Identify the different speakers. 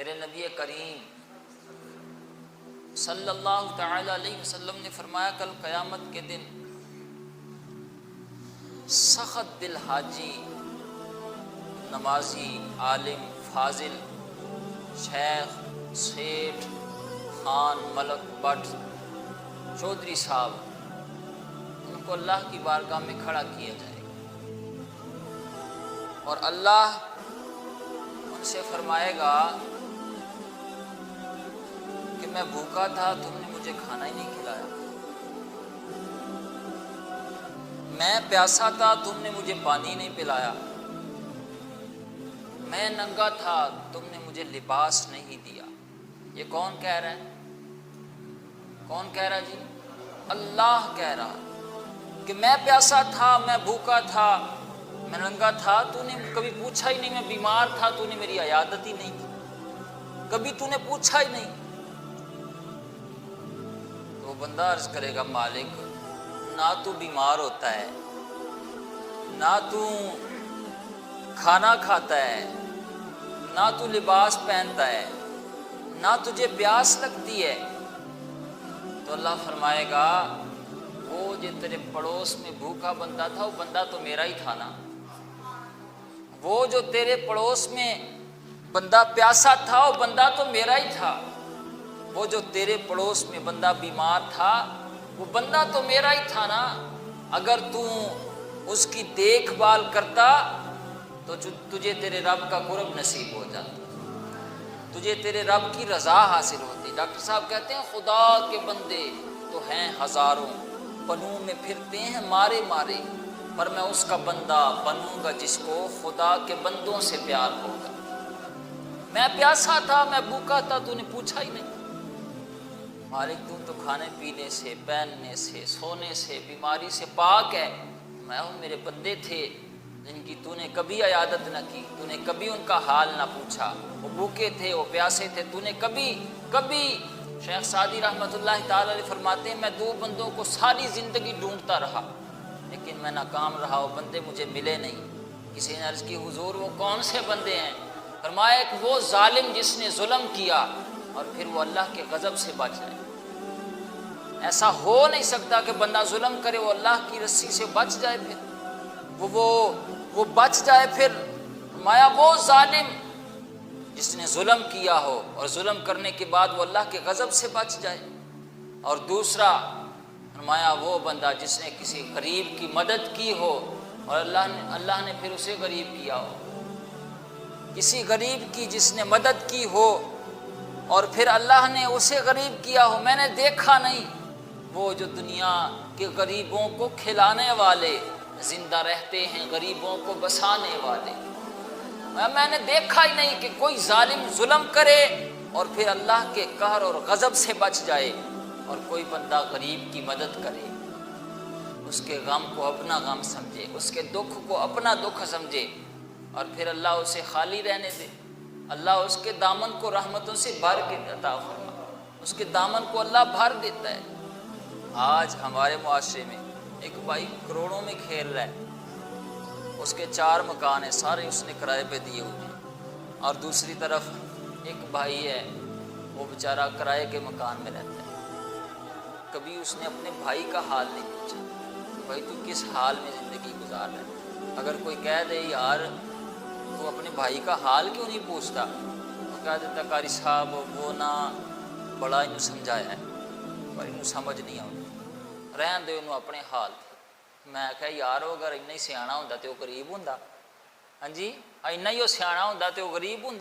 Speaker 1: میرے نبی کریم صلی اللہ تعالی علیہ وسلم نے فرمایا کل قیامت کے دن سخت دل حاجی، نمازی، عالم، فاضل، شیخ، سیٹھ، خان، ملک، بٹ، چودھری صاحب، ان کو اللہ کی بارگاہ میں کھڑا کیا جائے گا اور اللہ ان سے فرمائے گا کہ میں بھوکا تھا، تم نے مجھے کھانا ہی نہیں کھلایا، میں پیاسا تھا، تم نے مجھے پانی نہیں پلایا، میں ننگا تھا، تم نے مجھے لباس نہیں دیا۔ یہ کون کہہ رہا ہے؟ کون کہہ رہا جی؟ اللہ کہہ رہا کہ میں پیاسا تھا، میں بھوکا تھا، میں ننگا تھا، تو نے کبھی پوچھا ہی نہیں، میں بیمار تھا، تو نے میری عیادت ہی نہیں کی، کبھی تو نے پوچھا ہی نہیں۔ تو وہ بندہ عرض کرے گا مالک نہ تو بیمار ہوتا ہے، نہ تو کھانا کھاتا ہے، نہ تو لباس پہنتا ہے، نہ تجھے پیاس لگتی ہے، تو اللہ فرمائے گا وہ جو تیرے پڑوس میں بھوکا بندہ تھا وہ بندہ تو میرا ہی تھا نا، وہ جو تیرے پڑوس میں بندہ پیاسا تھا وہ بندہ تو میرا ہی تھا، وہ جو تیرے پڑوس میں بندہ بیمار تھا وہ بندہ تو میرا ہی تھا نا، اگر تو اس کی دیکھ بھال کرتا تو تجھے تیرے رب کا قرب نصیب ہو جاتا، تجھے تیرے رب کی رضا حاصل ہوتی۔ ڈاکٹر صاحب کہتے ہیں خدا کے بندے تو ہیں ہزاروں، پنوں میں پھرتے ہیں مارے مارے، پر میں اس کا بندہ بنوں گا جس کو خدا کے بندوں سے پیار ہوگا۔ میں پیاسا تھا، میں بھوکا تھا، تو نے پوچھا ہی نہیں۔ مالک تو کھانے پینے سے، پہننے سے، سونے سے، بیماری سے پاک ہے، میں میرے بندے تھے جن کی تو نے کبھی عیادت نہ کی، تو نے کبھی ان کا حال نہ پوچھا، وہ بھوکے تھے، وہ پیاسے تھے، تو نے کبھی شیخ سعدی رحمۃ اللہ تعالی علیہ فرماتے ہیں میں دو بندوں کو ساری زندگی ڈھونڈتا رہا لیکن میں ناکام رہا، وہ بندے مجھے ملے نہیں۔ کسی نے عرض کی حضور وہ کون سے بندے ہیں؟ فرمایا ایک وہ ظالم جس نے ظلم کیا اور پھر وہ اللہ کے غضب سے بچ جائے۔ ایسا ہو نہیں سکتا کہ بندہ ظلم کرے وہ اللہ کی رسی سے بچ جائے، پھر وہ بچ جائے۔ پھر فرمایا وہ ظالم جس نے ظلم کیا ہو اور ظلم کرنے کے بعد وہ اللہ کے غضب سے بچ جائے، اور دوسرا فرمایا وہ بندہ جس نے کسی غریب کی مدد کی ہو اور اللہ نے پھر اسے غریب کیا ہو، کسی غریب کی جس نے مدد کی ہو اور پھر اللہ نے اسے غریب کیا ہو۔ میں نے دیکھا نہیں وہ جو دنیا کے غریبوں کو کھلانے والے زندہ رہتے ہیں غریبوں کو بسانے والے، میں نے دیکھا ہی نہیں کہ کوئی ظالم ظلم کرے اور پھر اللہ کے قہر اور غضب سے بچ جائے اور کوئی بندہ غریب کی مدد کرے، اس کے غم کو اپنا غم سمجھے، اس کے دکھ کو اپنا دکھ سمجھے اور پھر اللہ اسے خالی رہنے دے۔ اللہ اس کے دامن کو رحمتوں سے بھر کے عطا فرما، اس کے دامن کو اللہ بھر دیتا ہے۔ آج ہمارے معاشرے میں ایک بھائی کروڑوں میں کھیل رہا ہے، اس کے 4 مکان ہیں، سارے اس نے کرائے پہ دیے ہوئے ہیں، اور دوسری طرف ایک بھائی ہے وہ بیچارہ کرائے کے مکان میں رہتا ہے، کبھی اس نے اپنے بھائی کا حال نہیں پوچھا کہ بھائی تو کس حال میں زندگی گزار رہا ہے۔ اگر کوئی کہہ دے یار تو اپنے بھائی کا حال کیوں نہیں پوچھتا، تو کہہ دیتا قاری صاحب وہ نہ بڑا انہوں سمجھایا ہے پر انہوں سمجھ نہیں آتا، رہن دے انہوں اپنے حال۔ میں کہا یار اگر اتنا ہی سیاح ہوں تو وہ غریب ہوں، ہاں جی اتنا ہی وہ سیاح ہوں تو وہ غریب ہوں۔